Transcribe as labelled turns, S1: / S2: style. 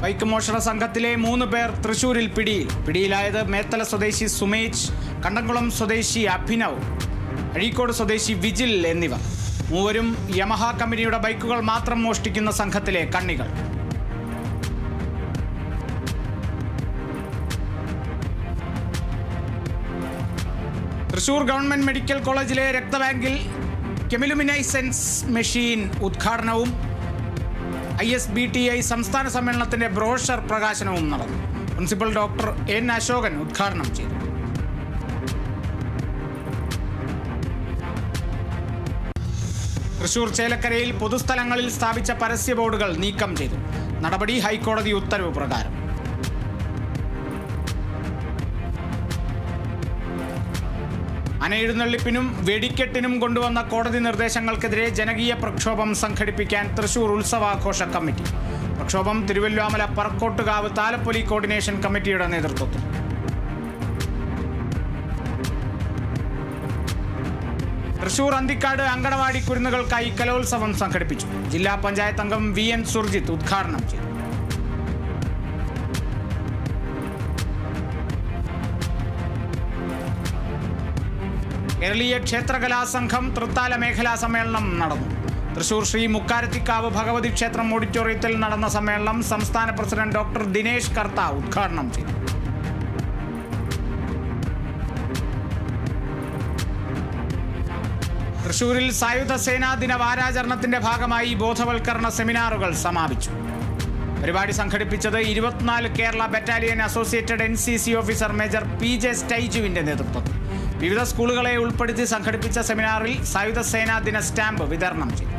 S1: Bike മോഷണ സംഘത്തിലെ 3 പേർ തൃശൂരിൽ പിടിയിലായത് മേത്തല സ്വദേശി സുമേഷ്, കണ്ടംകുളം സ്വദേശി അഭിനവ്, അഴീക്കോട് സ്വദേശി വിജിൽ എന്നിവർ. മൂവരും യമഹ കമ്പനിയുടെ ബൈക്കുകൾ മാത്രം മോഷ്ടിക്കുന്ന സംഘത്തിലെ കണ്ണികൾ. തൃശൂർ ഗവൺമെന്റ് മെഡിക്കൽ കോളേജിലെ രക്തബാങ്കിൽ കെമിലുമിനൈസൻസ് മെഷീൻ ഉദ്ഘാടനവും ISBTI സംസ്ഥാന സമ്മേളനത്തിന്റെ ബ്രോഷർ പ്രകാശനവും നടന്നു. Principal doctor N. അശോകൻ ഉദ്ഘാടനം ചെയ്തു. തൃശൂർ ചേലക്കരയിൽ പൊതുസ്ഥലങ്ങളിൽ സ്ഥാപിച്ച പരസ്യ ബോർഡുകൾ നീക്കം ചെയ്തു. നടപടി ഹൈക്കോടതി ഉത്തരവ് പ്രകാരം. അനയെഴുന്നള്ളിപ്പിനും വെടിക്കെട്ടിനും കൊണ്ടുവന്ന കോടതി നിർദ്ദേശങ്ങൾക്കെതിരെ ജനകീയ പ്രക്ഷോഭം സംഘടിപ്പിക്കാൻ തൃശൂർ ഉത്സവാഘോഷ കമ്മിറ്റി. പ്രക്ഷോഭം തിരുവല്ലോമല പറക്കോട്ടുകാവ് താലപ്പൊലി കോർഡിനേഷൻ കമ്മിറ്റിയുടെ നേതൃത്വത്തിൽ. തൃശൂർ അന്തിക്കാട് അങ്കണവാടി കുരുന്നുകൾക്കായി കലോത്സവം സംഘടിപ്പിച്ചു. ജില്ലാ പഞ്ചായത്ത് അംഗം VN സുർജിത്ത് ഉദ്ഘാടനം ചെയ്തു. കേരളീയ ക്ഷേത്രകലാസംഘം തൃത്താല മേഖലാ സമ്മേളനം നടന്നു. തൃശൂർ ശ്രീ മുക്കാരത്തിക്കാവ് ഭഗവതി ക്ഷേത്രം ഓഡിറ്റോറിയത്തിൽ നടന്ന സമ്മേളനം സംസ്ഥാന പ്രസിഡന്റ് ഡോക്ടർ ദിനേശ് കർത്ത ഉദ്ഘാടനം ചെയ്തു. തൃശൂരിൽ സായുധ സേനാ ദിന വാരാചരണത്തിന്റെ ഭാഗമായി ബോധവൽക്കരണ സെമിനാറുകൾ സമാപിച്ചു. പരിപാടി സംഘടിപ്പിച്ചത് 24 Kerala battalion associated NCC officer major PJ സ്റ്റൈജുവിന്റെ നേതൃത്വത്തിൽ. വിവിധ സ്കൂളുകളെ ഉൾപ്പെടുത്തി സംഘടിപ്പിച്ച സെമിനാറിൽ സായുധ സേനാ ദിന സ്റ്റാമ്പ് വിതരണം ചെയ്തു.